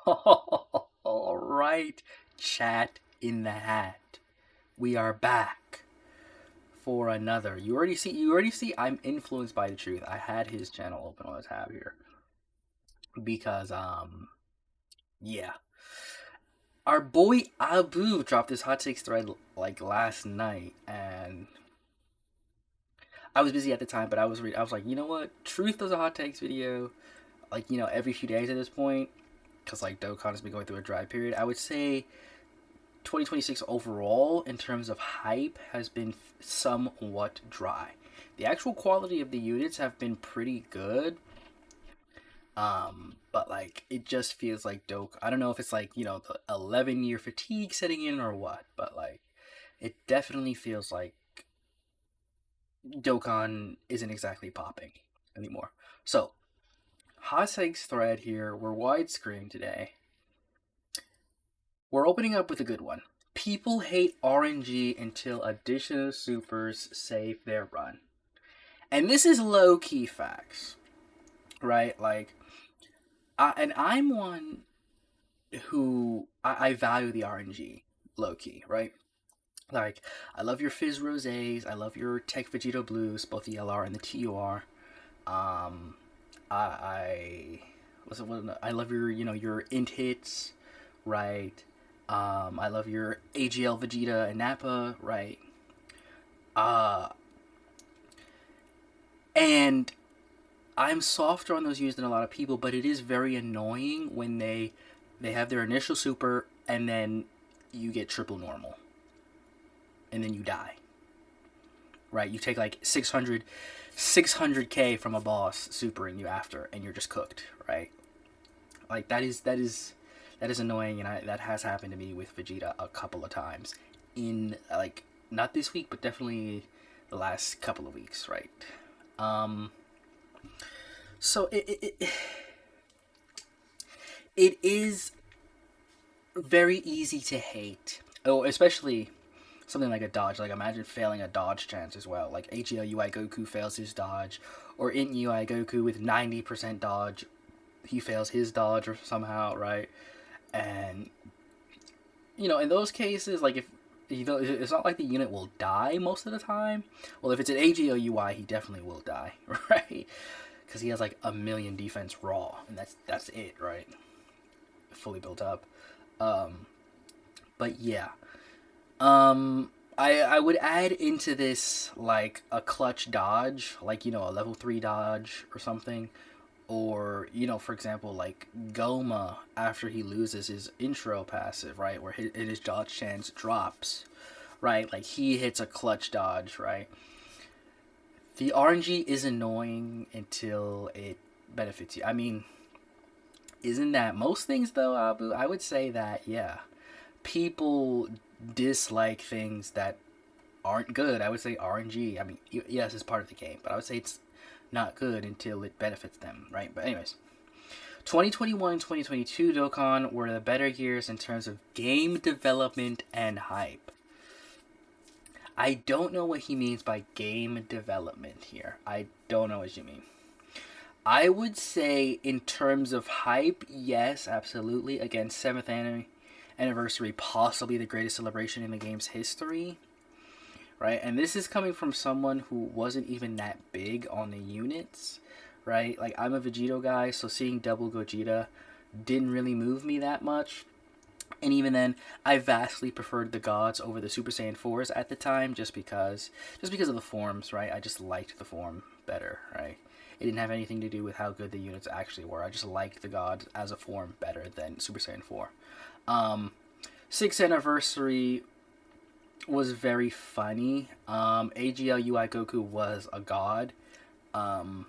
All right, chat in the hat. We are back for another. You already see I'm influenced by the truth. I had his channel open on the tab here because yeah. Our boy Abu dropped this hot takes thread like last night, and I was busy at the time, but I was like, you know what? Truth does a hot takes video like every few days at this point, because like Dokkan has been going through a dry period. I would say 2026 overall, in terms of hype, has been somewhat dry. The actual quality of the units have been pretty good, but like it just feels like Doke. I don't know if it's like the 11-year fatigue setting in or what, but like it definitely feels like Dokkan isn't exactly popping anymore. So hot takes thread here. We're widescreen today. We're opening up with a good one. People hate RNG until additional supers save their run. And this is low key facts, right? Like, and I'm one who I value the RNG low key, right? Like, I love your Fizz Rosés, I love your Tech Vegito Blues, both the LR and the TUR. Um, I I love your your int hits, right? I love your AGL Vegeta and Nappa, right? Uh, and I'm softer on those units than a lot of people, but it is very annoying when they have their initial super and then you get triple normal and then you die. Right? You take like 600k from a boss supering you after and you're just cooked, right? Like that is annoying, and that has happened to me with Vegeta a couple of times in like not this week, but definitely the last couple of weeks, right? Um, so it is very easy to hate. Oh, especially something like a dodge. Like imagine failing a dodge chance as well. Like AGL UI Goku fails his dodge, or Int UI Goku with 90% dodge, he fails his dodge or somehow, right? And in those cases, like if it's not like the unit will die most of the time. Well, if it's an AGL UI, he definitely will die, right? Because he has like a million defense raw, and that's it, right? Fully built up. Um, but yeah, I would add into this like a clutch dodge, like a level 3 dodge or something, or for example, like Goma after he loses his intro passive, right, where his dodge chance drops, right, like he hits a clutch dodge, right. The RNG is annoying until it benefits you. I mean, isn't that most things though, Abu? I would say that yeah, people dislike things that aren't good. I would say RNG. I mean, yes, it's part of the game, but I would say it's not good until it benefits them, right? But anyways, 2021 and 2022 Dokkan were the better years in terms of game development and hype. I don't know what he means by game development here. I don't know what you mean. I would say in terms of hype, yes, absolutely. Again, 7th anniversary, possibly the greatest celebration in the game's history, right? And this is coming from someone who wasn't even that big on the units, right? Like, I'm a Vegito guy, so seeing double Gogeta didn't really move me that much. And even then, I vastly preferred the gods over the Super Saiyan 4s at the time, just because of the forms, right? I just liked the form better, right? It didn't have anything to do with how good the units actually were. I just liked the gods as a form better than Super Saiyan 4. 6th anniversary was very funny. AGL UI Goku was a god, and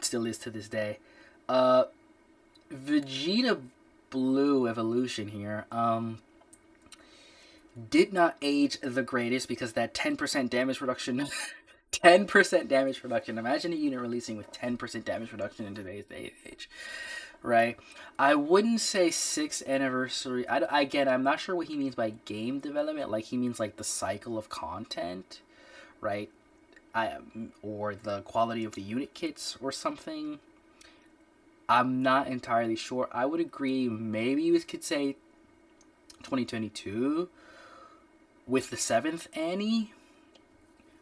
still is to this day. Uh, Vegeta Blue Evolution here did not age the greatest because that 10% damage reduction. 10% damage reduction. Imagine a unit releasing with 10% damage reduction in today's day and age, right? I wouldn't say 6th anniversary. Again, I'm not sure what he means by game development. Like, he means like the cycle of content, right? Or the quality of the unit kits or something. I'm not entirely sure. I would agree. Maybe you could say 2022 with the seventh Annie,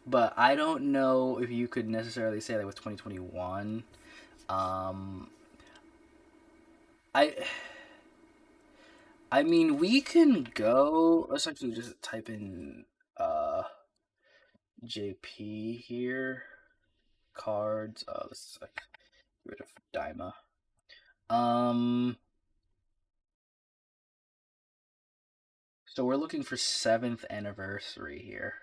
but I don't know if you could necessarily say that with 2021. Um, I I mean, we can go. Let's actually just type in uh JP here. Cards. Let's like get rid of Daima. Um, so we're looking for seventh anniversary here.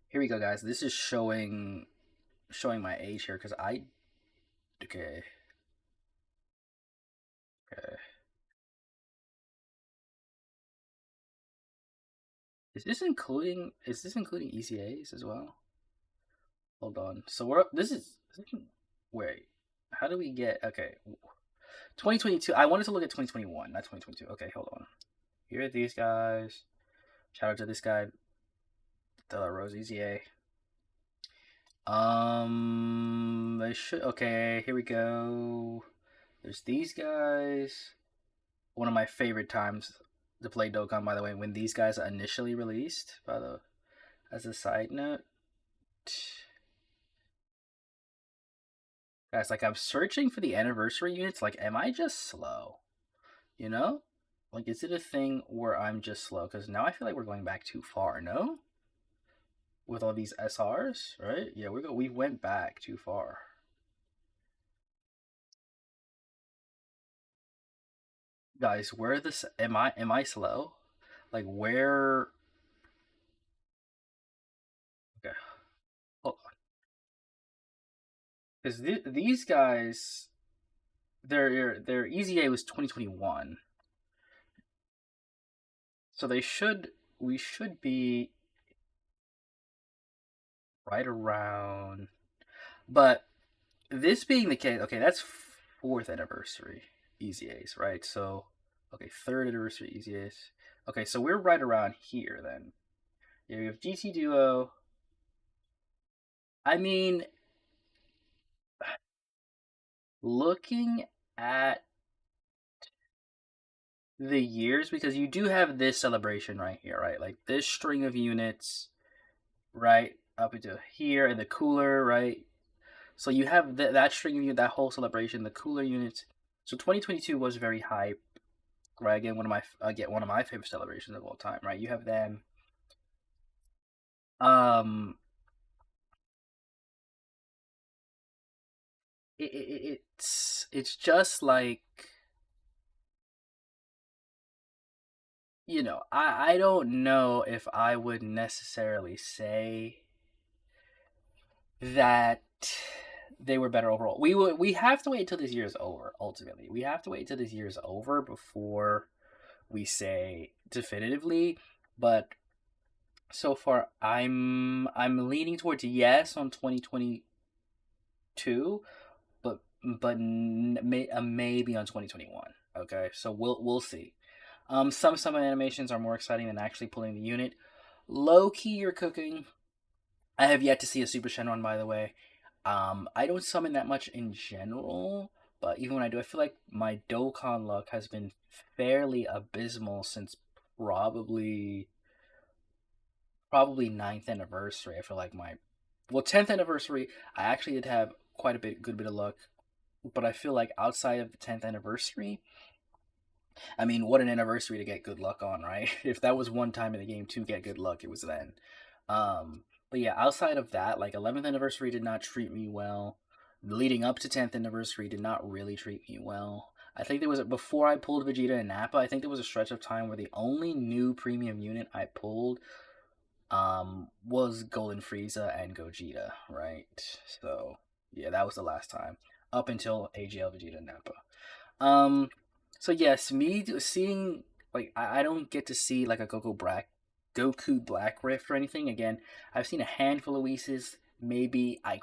Here we go, guys. This is showing my age here because I okay okay. Is this including ECAs as well? Hold on. So we're wait. How do we get okay? 2022. I wanted to look at 2021, not 2022. Okay, hold on. Here are these guys. Shout out to this guy, De La Rose ECA. They should. Okay, here we go. There's these guys. One of my favorite times to play Dokkan, by the way, when these guys are initially released. By the as a side note, guys, like I'm searching for the anniversary units. Like, am I just slow? You know, like is it a thing where I'm just slow? Because now I feel like we're going back too far. No, with all these SRs, right? Yeah, we went back too far. Guys, where this am I slow? Like where okay, hold on. Because these guys their EZA was 2021. So we should be right around but this being the case, okay, that's fourth anniversary EZAs, right? So okay, third anniversary EZAs. Okay, so we're right around here then. Yeah, we have GT Duo. I mean, looking at the years because you do have this celebration right here, right? Like this string of units, right, up into here, and the cooler, right? So you have that string of unit, that whole celebration, the cooler units. So 2022 was very hype, right? Again, one of my favorite celebrations of all time, right? You have them. Um, it's just like I don't know if I would necessarily say that they were better overall. We have to wait till this year is over. Ultimately, we have to wait till this year is over before we say definitively. But so far, I'm leaning towards yes on 2022, but maybe on 2021. Okay, so we'll see. Some summon animations are more exciting than actually pulling the unit. Low key, you're cooking. I have yet to see a Super Shenron, by the way. I don't summon that much in general, but even when I do, I feel like my Dokkan luck has been fairly abysmal since probably probably ninth anniversary. I feel like my 10th anniversary, I actually did have quite a good bit of luck, but I feel like outside of the 10th anniversary, I mean, what an anniversary to get good luck on, right? If that was one time in the game to get good luck, it was then. But yeah, outside of that, like 11th anniversary did not treat me well. Leading up to 10th anniversary did not really treat me well. I think there was before I pulled Vegeta and Nappa. I think there was a stretch of time where the only new premium unit I pulled was Golden Frieza and Gogeta, right? So yeah, that was the last time up until AGL Vegeta and Nappa. Um, so yes, seeing like I don't get to see like a Goku Black Rift or anything. Again, I've seen a handful of Whis. Maybe I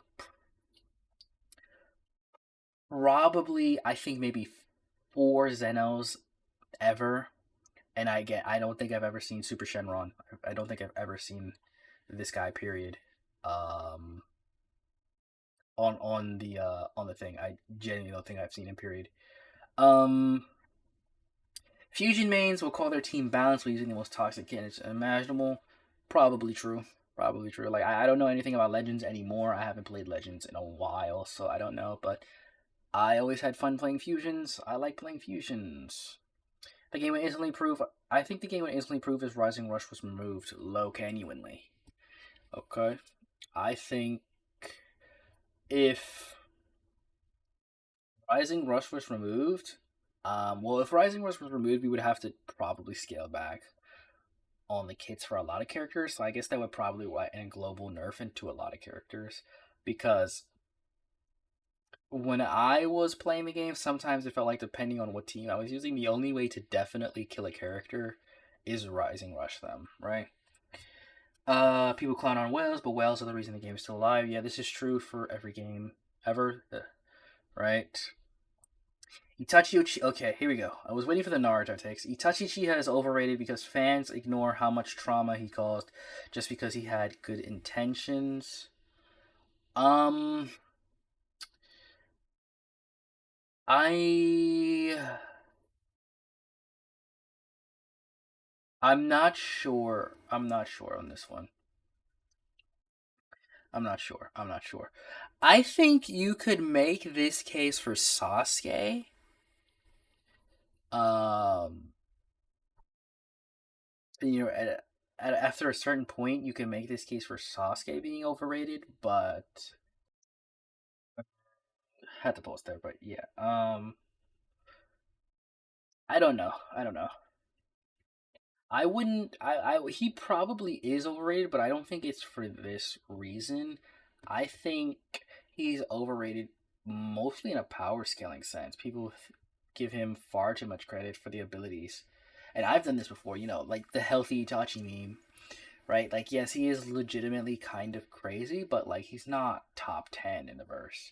think maybe four Zenos ever, and I don't think I've ever seen Super Shenron. I don't think I've ever seen this guy. Period. Um, on the thing. I genuinely don't think I've seen him. Period. Um, Fusion mains will call their team balanced while using the most toxic candidates imaginable. Probably true. Probably true. Like I don't know anything about Legends anymore. I haven't played Legends in a while, so I don't know. But I always had fun playing fusions. I like playing fusions. The game would instantly prove. I think the game would instantly prove if Rising Rush was removed. Low genuinely. Okay. I think if Rising Rush was removed, well, if Rising Rush was removed, we would have to probably scale back on the kits for a lot of characters. So I guess that would probably write a global nerf into a lot of characters because when I was playing the game, sometimes it felt like depending on what team I was using, the only way to definitely kill a character is Rising Rush them, right? People clown on whales, but whales are the reason the game is still alive. Yeah, this is true for every game ever, right? Itachi Uchiha. Okay, here we go. I was waiting for the Naruto takes. Itachi Uchiha is overrated because fans ignore how much trauma he caused just because he had good intentions. Um, I I'm not sure. I'm not sure on this one. I'm not sure. I'm not sure. I think you could make this case for Sasuke. Um, after a certain point, you can make this case for Sasuke being overrated, but had to post there. But yeah, I don't know. I don't know. I wouldn't. He probably is overrated, but I don't think it's for this reason. I think he's overrated mostly in a power scaling sense. People give him far too much credit for the abilities, and I've done this before. Like the healthy Itachi meme, right? Like, yes, he is legitimately kind of crazy, but like he's not top 10 in the verse.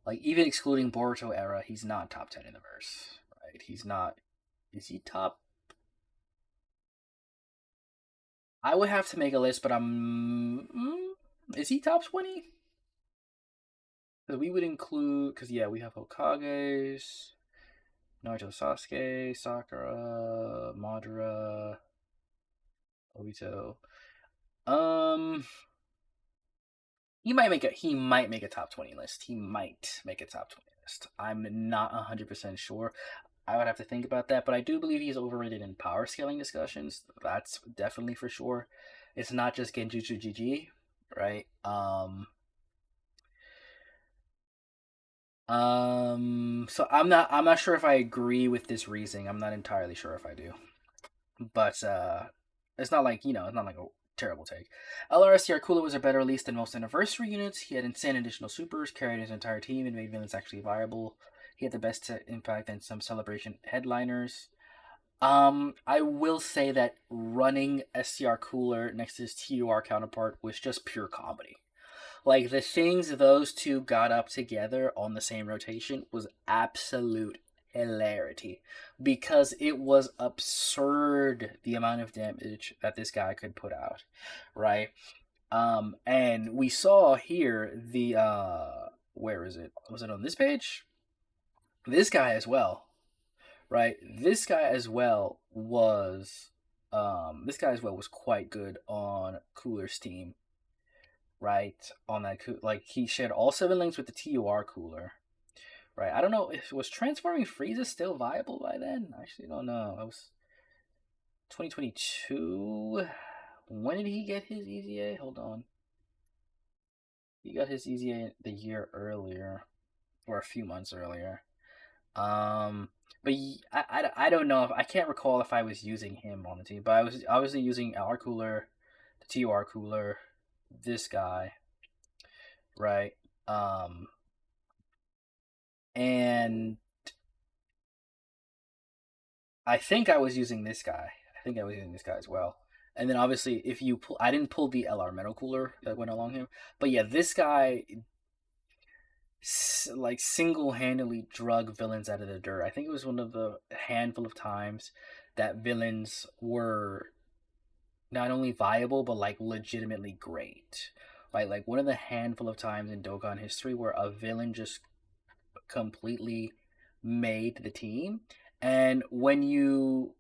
Like even excluding Boruto era, he's not top 10 in the verse, right? He's not. Is he top? I would have to make a list, but is he top 20? Because we would include, because yeah, we have Hokages, Naruto, Sasuke, Sakura, Madara, Obito. Um, he might make a top 20 list. He might make a top 20 list. I'm not 100% sure. I would have to think about that, but I do believe he's overrated in power scaling discussions. That's definitely for sure. It's not just Genjutsu GG, right? So I'm not sure if I agree with this reasoning. I'm not entirely sure if I do. But it's not like, it's not like a terrible take. LRSTR Cooler was a better release than most anniversary units. He had insane additional supers, carried his entire team, and made villains actually viable. He had the best impact than some celebration headliners. I will say that running STR Cooler next to his TUR counterpart was just pure comedy. Like the things those two got up together on the same rotation was absolute hilarity because it was absurd the amount of damage that this guy could put out, right? And we saw here the where is it? Was it on this page? This guy as well, right? This guy as well was quite good on Cooler's team, right? On that, like he shared all 7 links with the TUR Cooler, right? I don't know if was transforming Frieza still viable by then. I actually don't know. I was 2022. When did he get his EZA? Hold on. He got his EZA the year earlier, or a few months earlier. But I don't know if I can't recall if I was using him on the team, but I was obviously using our cooler, the TUR Cooler, this guy, right? Um, and I think I was using this guy. I think I was using this guy as well. And then obviously, if you pull, I didn't pull the LR Metal Cooler that went along him, but yeah, this guy like single-handedly drug villains out of the dirt. I think it was one of the handful of times that villains were not only viable but like legitimately great. Like one of the handful of times in Dokkan history where a villain just completely made the team. And when you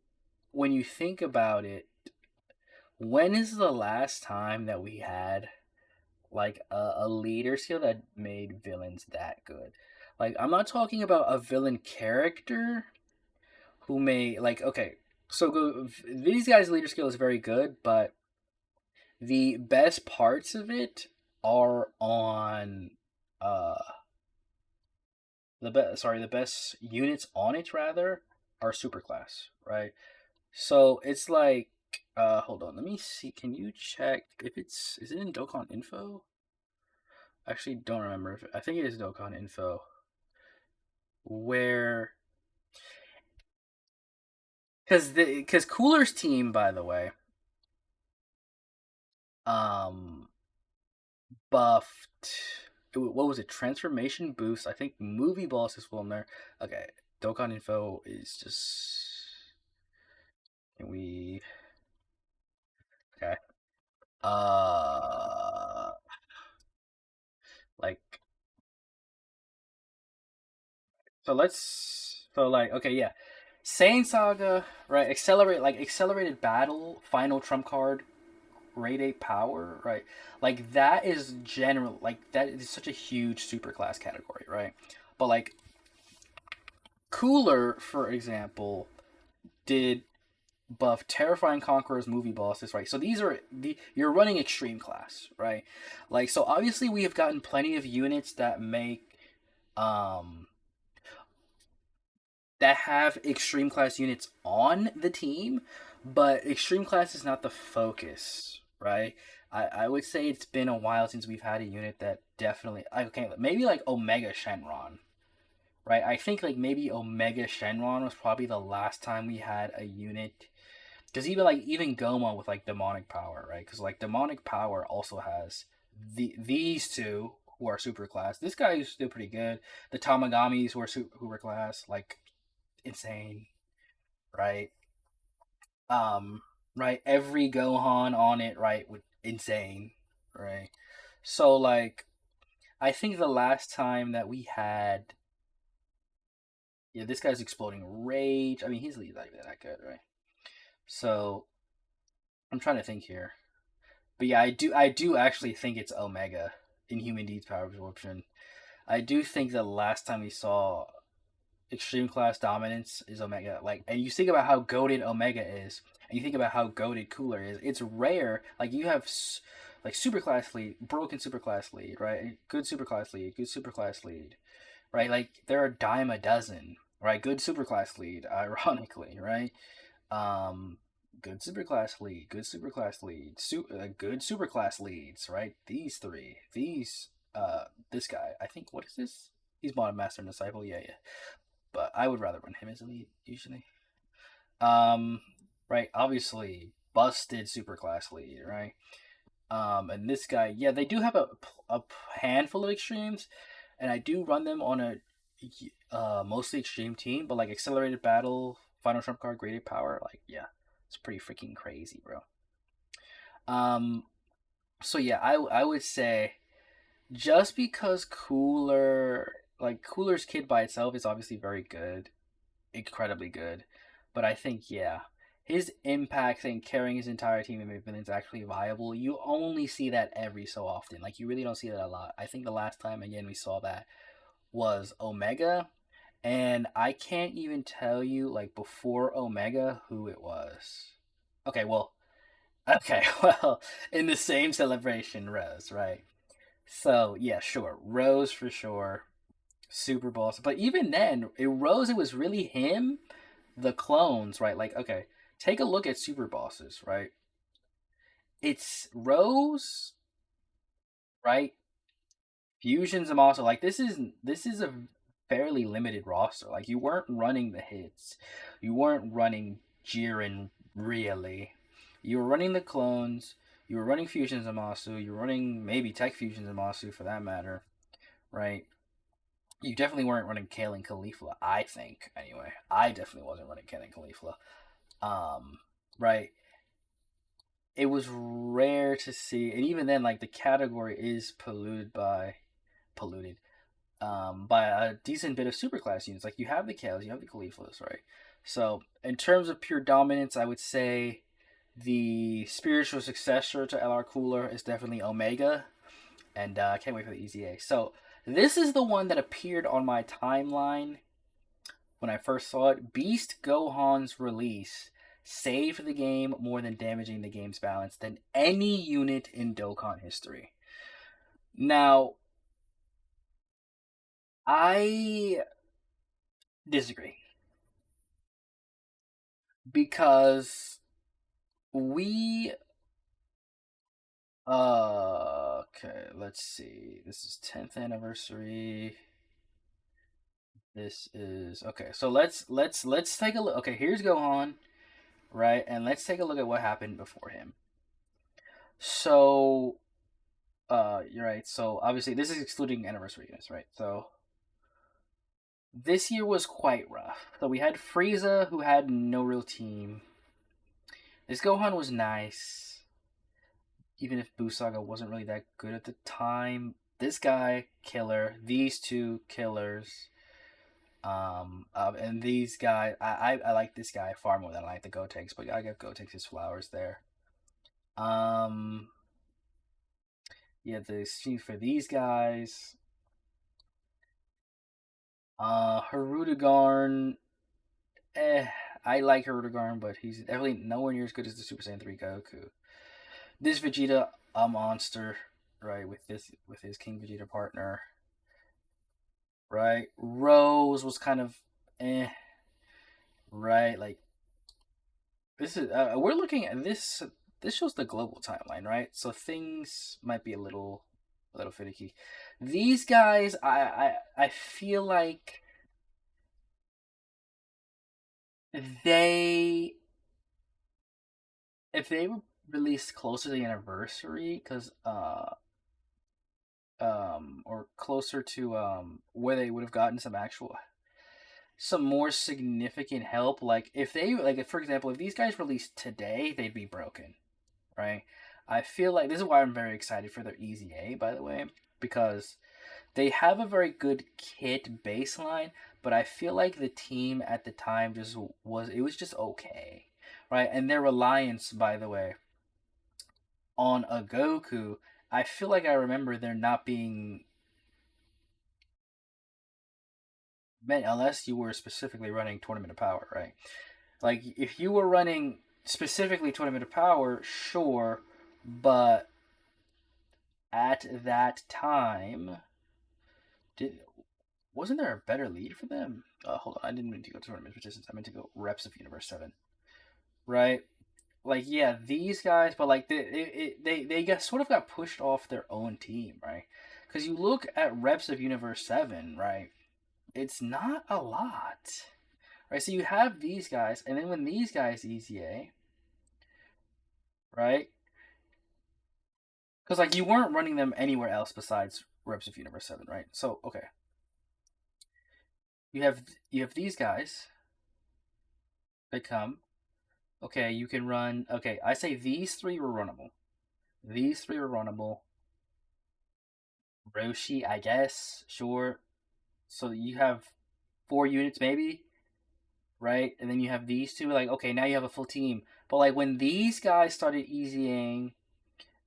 think about it, when is the last time that we had like a leader skill that made villains that good? Like I'm not talking about a villain character who may like okay, so these guys' leader skill is very good, but the best parts of it are on uh the best units on it rather are superclass, right? So it's like hold on, let me see. Can you check if is it in Dokkan info? I actually don't remember if I think it is Dokkan info where cuz Cooler's team by the way um buffed what was it? Transformation boost. I think movie boss is still in there. Okay, Dokkan info is just can we okay. Uh like okay, yeah. Saiyan Saga, right? Accelerated battle, final trump card, grade 8 power, right? Like that is general like that is such a huge superclass category, right? But like Cooler, for example, did buff Terrifying Conquerors movie bosses, right? So these are you're running extreme class, right? Like so obviously we have gotten plenty of units um that have extreme class units on the team, but extreme class is not the focus, right? I would say it's been a while since we've had a unit that definitely okay, maybe like Omega Shenron, right? I think like maybe Omega Shenron was probably the last time we had a unit because even Goma with like demonic power, right? Because like demonic power also has these two who are super class. This guy is still pretty good. The Tamagamis who were class, like insane, right? Um, right. Every Gohan on it, right, with insane, right? So like, I think the last time that we had, yeah, this guy's exploding rage. I mean, he's not even that good, right? So I'm trying to think here. But yeah, I do actually think it's Omega in Human Deeds Power Absorption. I do think the last time we saw extreme class dominance is Omega. Like, and you think about how goaded Omega is, and you think about how goaded Cooler is. It's rare. Like you have like super class lead, broken super class lead, right? Good super class lead, good super class lead, right? Like there are a dime a dozen, right? Good super class lead, ironically, right? Um, good superclass lead, good superclass lead, good superclass leads, right? These three, this guy. I think what is this? He's bottom master and disciple. Yeah, yeah. But I would rather run him as a lead usually. Um, right. Obviously, busted superclass lead, right? And this guy, yeah, they do have a handful of extremes, and I do run them on a mostly extreme team, but like accelerated battle, final trump card, graded power, like yeah, it's pretty freaking crazy, bro. Um, so yeah, I would say just because Cooler's kid by itself is obviously very good, incredibly good, but I think yeah. His impact and carrying his entire team and movement is actually viable. You only see that every so often. Like you really don't see that a lot. I think the last time again we saw that was Omega, and I can't even tell you like before Omega who it was. Okay, well, okay, well, in the same celebration, Rose, right? So yeah, sure, Rose for sure, Super Bowl. But even then, Rose, it was really him, the clones, right? Like, okay, take a look at Super Bosses, right? It's Rose, right? Fusions and also like this is a fairly limited roster. Like you weren't running the hits, you weren't running Jiren really. You were running the clones. You were running Fusions and Masu. You were running maybe Tech Fusions and Masu for that matter, right? You definitely weren't running Kale and Caulifla. I think anyway. I definitely wasn't running Kale and Caulifla. Um, right. it was rare to see, and even then, like the category is polluted by a decent bit of superclass units. Like you have the Kales, you have the Cauliflas, right? So in terms of pure dominance, I would say the spiritual successor to LR Cooler is definitely Omega, and I can't wait for the EZA. So this is the one that appeared on my timeline when I first saw it. Beast Gohan's release saved the game more than damaging the game's balance than any unit in Dokkan history. Now, I disagree because we okay, let's see. This is 10th anniversary. This is okay. So let's take a look. Okay, here's Gohan, right? And let's take a look at what happened before him. So you're right. So obviously this is excluding anniversary units, right? So this year was quite rough. So we had Frieza, who had no real team. This Gohan was nice, even if Buu Saga wasn't really that good at the time. This guy, killer. These two, killers. And these guys, I like this guy far more than I like the Gotenks, but I give Gotenks his flowers there. Um, yeah, the scene for these guys. Harudegarn, I like Harudegarn, but he's definitely nowhere near as good as the Super Saiyan 3 Goku. This Vegeta, a monster, right? With his King Vegeta partner, right? Rose was kind of, right? Like this is we're looking at this. This shows the global timeline, right? So things might be a little finicky. These guys, I feel like they if they were released closer to the anniversary, because or closer to where they would have gotten some more significant help. Like if they like, if, for example, if these guys released today, they'd be broken, right? I feel like this is why I'm very excited for their EZA, by the way, because they have a very good kit baseline, but I feel like the team at the time was just okay, right? And their reliance, by the way, on a Goku, I feel like I remember there not being meant unless you were specifically running Tournament of Power, right? Like if you were running specifically Tournament of Power, sure, but at that time, did wasn't there a better lead for them? Hold on, I didn't mean to go tournament resistance. I meant to go reps of Universe 7, right? Like yeah, these guys, but like they got sort of got pushed off their own team, right? Because you look at reps of Universe 7, right? It's not a lot, right? So you have these guys, and then when these guys EZA, right? Because like you weren't running them anywhere else besides reps of Universe 7, right? So okay, you have you have these guys that come. Okay, you can run. Okay, I say these three were runnable. These three were runnable. Roshi, I guess, sure. So you have 4 units maybe, right? And then you have these two. Like, okay, now you have a full team. But like when these guys started easying,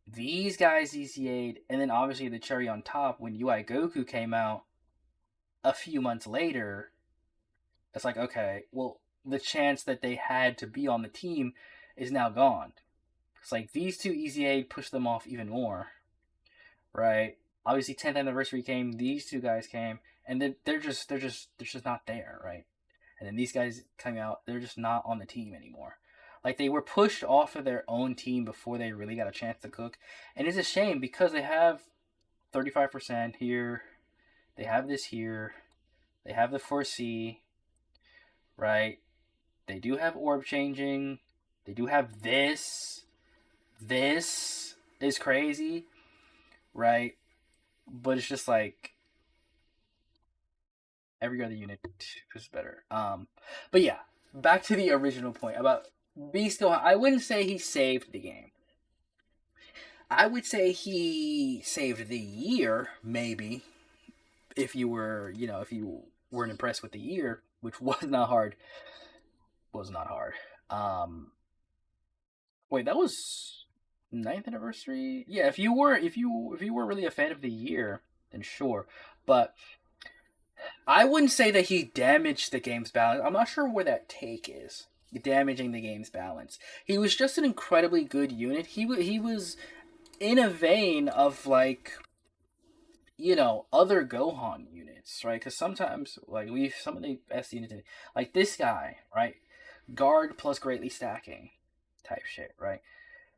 these guys EZA'd, and then obviously the cherry on top when UI Goku came out a few months later, it's like, okay, well, the chance that they had to be on the team is now gone. It's like these two EZA pushed them off even more, right? Obviously, 10th anniversary came, these two guys came, and then they're just not there, right? And then these guys come out, they're just not on the team anymore. Like they were pushed off of their own team before they really got a chance to cook, and it's a shame because they have 35% here, they have this here, they have the 4C, right? They do have orb changing, they do have this. This is crazy, right? But it's just like every other unit is better. But yeah, back to the original point about Beast Gohan. I wouldn't say he saved the game. I would say he saved the year, maybe, if you were, if you weren't impressed with the year, which was not hard. Was not hard. Um, Wait, that was ninth anniversary. Yeah, if you were really a fan of the year, then sure. But I wouldn't say that he damaged the game's balance. I'm not sure where that take is. Damaging the game's balance. He was just an incredibly good unit. He was in a vein of like other Gohan units, right? Because sometimes like some of the best units like this guy, right? Guard plus greatly stacking type shit, right?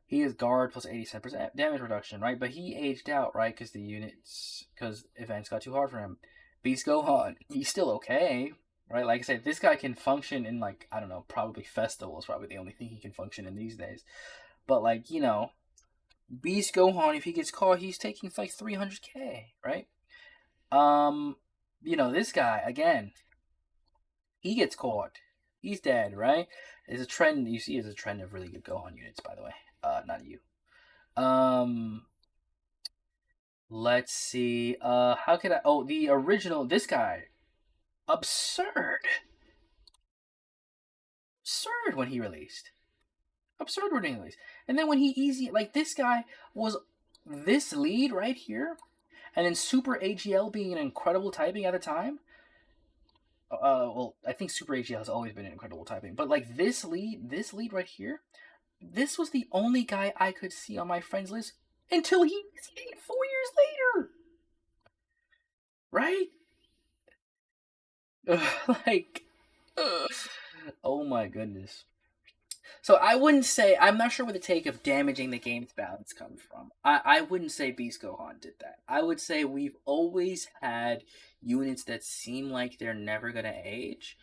He is guard plus 87% damage reduction, right? But he aged out, right? Because events got too hard for him. Beast Gohan, he's still okay, right? Like I said, this guy can function in like I don't know, probably Festival is probably the only thing he can function in these days. But like Beast Gohan, if he gets caught, he's taking like 300k, right? Um, this guy again, he gets caught, he's dead, right? There's a trend you see is a trend of really good Gohan units, by the way. Not you. Um, let's see. How could I? Oh, the original. This guy, absurd, absurd when he released. Absurd when he released, and then when he easy like this guy was this lead right here, and then Super AGL being an incredible typing at the time. Well, I think Super AGL has always been an incredible typing, but like this lead right here, this was the only guy I could see on my friends list until he 4 years later, right? like, ugh. Oh my goodness. So I wouldn't say I'm not sure where the take of damaging the game's balance comes from. I wouldn't say Beast Gohan did that. I would say we've always had units that seem like they're never gonna age.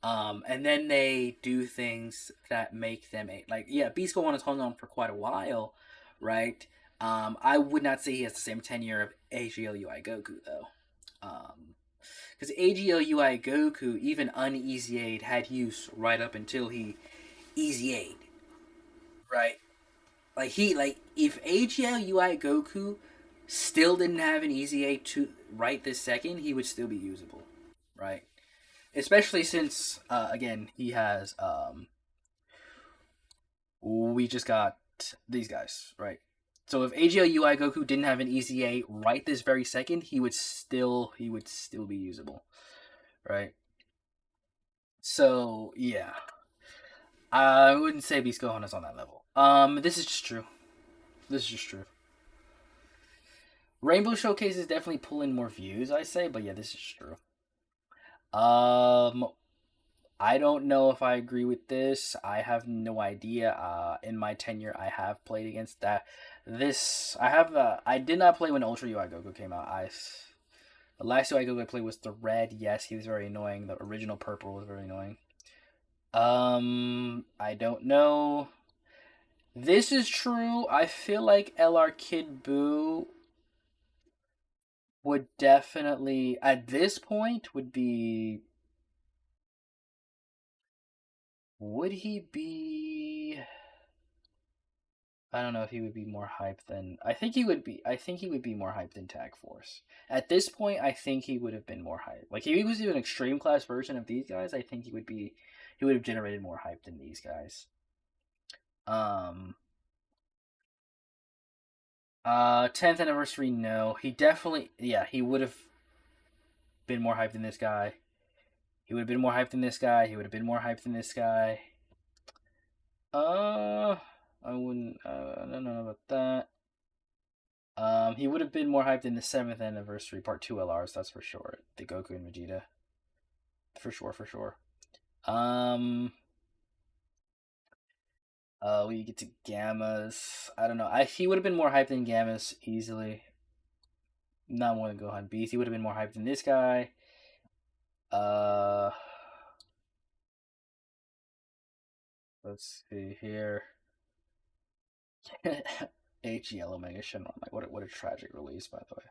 And then they do things that make them like yeah, Beast Gohan has hung on for quite a while, right? I would not say he has the same tenure of AGLUI Goku though. Um, because AGLUI Goku, even uneasy aid, had use right up until he easy aid, right? Like if AGLUI Goku still didn't have an easy aid to right this second, he would still be usable, right? Especially since again he has we just got these guys, right? So if AGLUI Goku didn't have an easy A right this very second, he would still be usable, right? So yeah, I wouldn't say Beast Gohan is on that level. This is just true. This is just true. Rainbow Showcase is definitely pulling more views, I say, but yeah, this is true. Um, I don't know if I agree with this. I have no idea. In my tenure, I have played against that. This I have. I did not play when Ultra UI Goku came out. The last UI Goku I played was the red. Yes, he was very annoying. The original purple was very annoying. I don't know. This is true. I feel like LR Kid Buu would definitely at this point would he be I don't know if he would be more hyped than I think he would be more hyped than Tag Force. At this point I think he would have been more hyped. Like if he was even an extreme class version of these guys, I think he would have generated more hype than these guys. Um 10th anniversary, no. He definitely yeah, he would have been more hyped than this guy. He would have been more hyped than this guy. He would have been more hyped than this guy. Uh, I wouldn't. I don't know about that. He would have been more hyped in the 7th anniversary Part Two LRs. That's for sure. The Goku and Vegeta, for sure, for sure. Um, we get to Gammas. I don't know. He would have been more hyped than Gammas easily. Not more than Gohan Beast. He would have been more hyped than this guy. Uh, let's see here. HEL Omega Shenron. Like what a tragic release, by the way.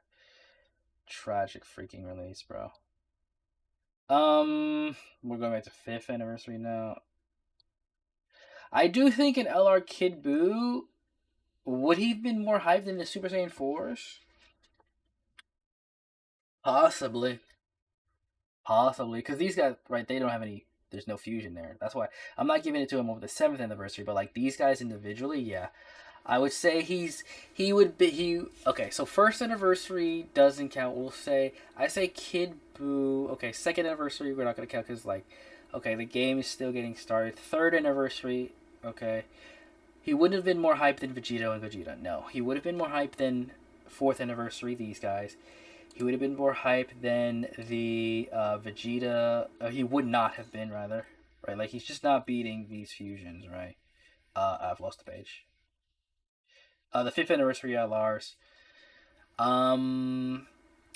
Tragic freaking release, bro. We're going back to 5th anniversary now. I do think an LR Kid Buu Would he have been more hyped than the Super Saiyan 4s? Possibly. Possibly. Because these guys, right, they don't have any. There's no fusion there. That's why I'm not giving it to him over the 7th anniversary, but like these guys individually, yeah. I would say he would be he okay, so first anniversary doesn't count. We'll say I say Kid Buu. Okay, second anniversary we're not gonna count because like okay, the game is still getting started. Third anniversary, okay. He wouldn't have been more hyped than Vegito and Gogeta. No. He would have been more hyped than fourth anniversary, these guys. He would have been more hyped than the Vegeta. He would not have been, rather. Right? Like, he's just not beating these fusions, right? I've lost the page. The fifth anniversary, yeah, Lars. Um,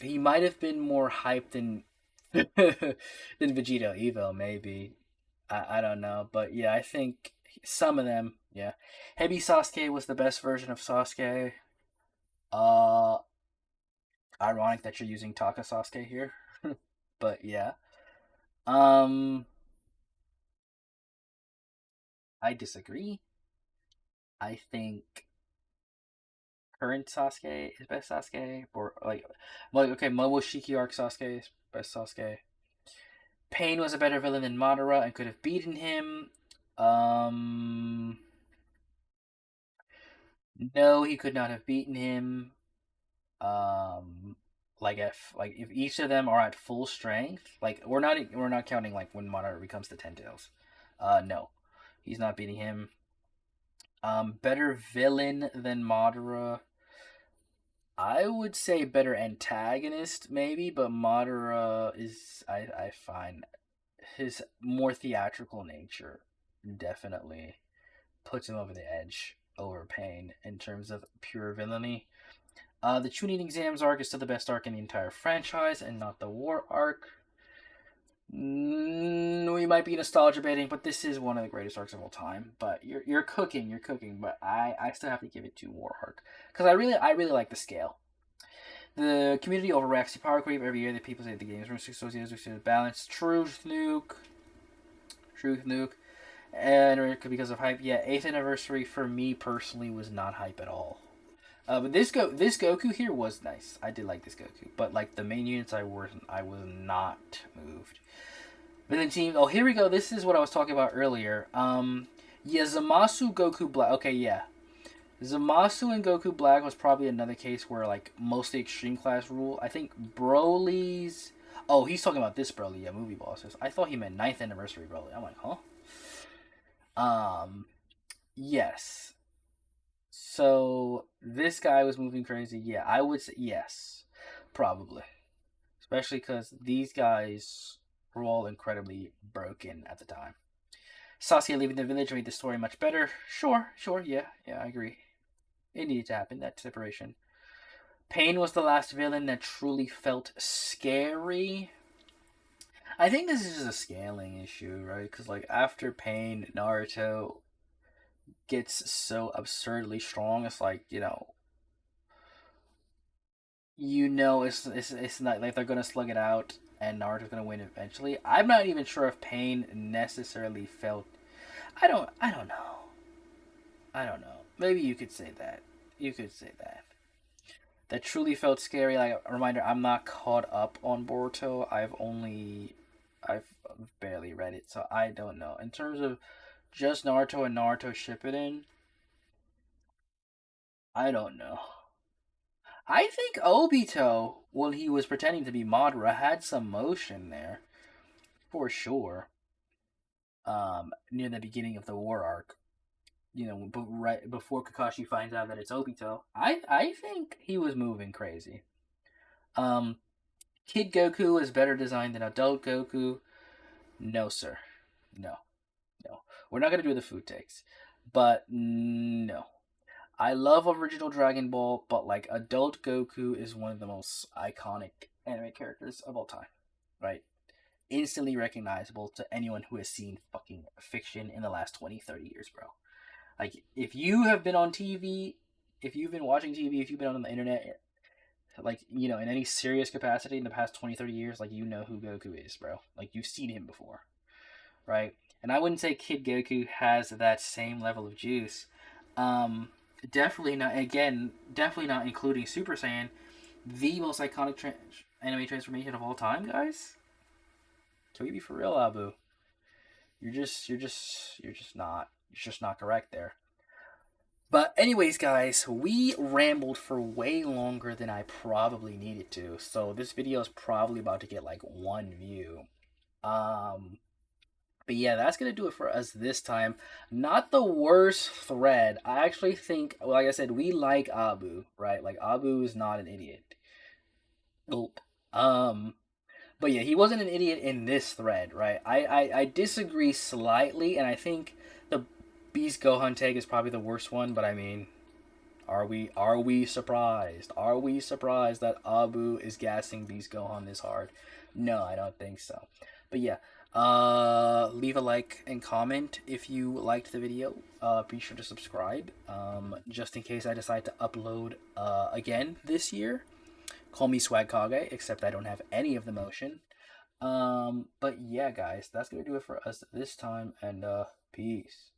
he might have been more hyped than than Vegito Evo, maybe. I don't know, but yeah, I think some of them, yeah. Heavy Sasuke was the best version of Sasuke. Uh, Ironic that you're using Taka Sasuke here, but yeah. Um, I disagree. I think current Sasuke is best Sasuke, or like okay, Momoshiki arc Sasuke is best Sasuke. Pain was a better villain than Madara and could have beaten him. Um, no, he could not have beaten him. Um, if each of them are at full strength, like we're not counting like when Madara becomes the Ten Tails. No, he's not beating him. Better villain than Madara. I would say better antagonist maybe, but Madara is I find his more theatrical nature definitely puts him over the edge over Pain in terms of pure villainy. The Chunin exams arc is still the best arc in the entire franchise and not the war arc. We might be nostalgia baiting, but this is one of the greatest arcs of all time. But you're cooking. But I still have to give it to War Arc because I really like the scale. The community overreacts to power creep every year. The people say the games are associated with balance. Truth nuke, and because of hype. Yeah, eighth anniversary for me personally was not hype at all. But this Goku here was nice. I did like this Goku, but like the main units, I was not moved. Villain team. Oh, here we go. This is what I was talking about earlier. Yeah, Zamasu Goku Black. Okay, yeah, Zamasu and Goku Black was probably another case where like mostly extreme class rule. I think Broly's. Oh, he's talking about this Broly, yeah, movie bosses. I thought he meant ninth anniversary Broly. I'm like, huh? Um, yes. So this guy was moving crazy. Yeah, I would say yes, probably, especially because these guys were all incredibly broken at the time. Sasuke leaving the village made the story much better. Sure, yeah, I agree. It needed to happen, that separation. Pain was the last villain that truly felt scary. I think this is just a scaling issue, right? Because like after Pain, Naruto gets so absurdly strong. It's like it's not like they're gonna slug it out and Naruto's gonna win eventually. I'm not even sure if Pain necessarily felt. I don't know. I don't know. Maybe you could say that. You could say that. That truly felt scary. Like a reminder, I'm not caught up on Boruto. I've barely read it, so I don't know. In terms of just Naruto and Naruto Shippuden, I don't know. I think Obito, when he was pretending to be Madara, had some motion there for sure. Near the beginning of the war arc, right before Kakashi finds out that it's Obito, I think he was moving crazy. Um, Kid Goku is better designed than adult Goku. No, sir. No, no. We're not gonna do the food takes, but no. I love original Dragon Ball, but like adult Goku is one of the most iconic anime characters of all time, right? Instantly recognizable to anyone who has seen fucking fiction in the last 20, 30 years, bro. Like, if you have been on TV, if you've been watching TV, if you've been on the internet, like, in any serious capacity in the past 20, 30 years, like, you know who Goku is, bro. Like, you've seen him before, right? And I wouldn't say Kid Goku has that same level of juice. Um, Definitely not. Again, definitely not including Super Saiyan, the most iconic anime transformation of all time, guys. Can we be for real, Abu? You're just not correct there. But anyways, guys, we rambled for way longer than I probably needed to. So this video is probably about to get like 1 view. Um, but yeah, that's gonna do it for us this time. Not the worst thread. I actually think, like I said, we like Abu, right? Like Abu is not an idiot. Gulp. Um, but yeah, he wasn't an idiot in this thread, right? I disagree slightly, and I think the Beast Gohan take is probably the worst one. But I mean, are we surprised? Are we surprised that Abu is gassing Beast Gohan this hard? No, I don't think so. But yeah, leave a like and comment if you liked the video. Be sure to subscribe. Just in case I decide to upload again this year. Call me Swag Kage, except I don't have any of the motion. But yeah, guys, that's gonna do it for us this time, and peace.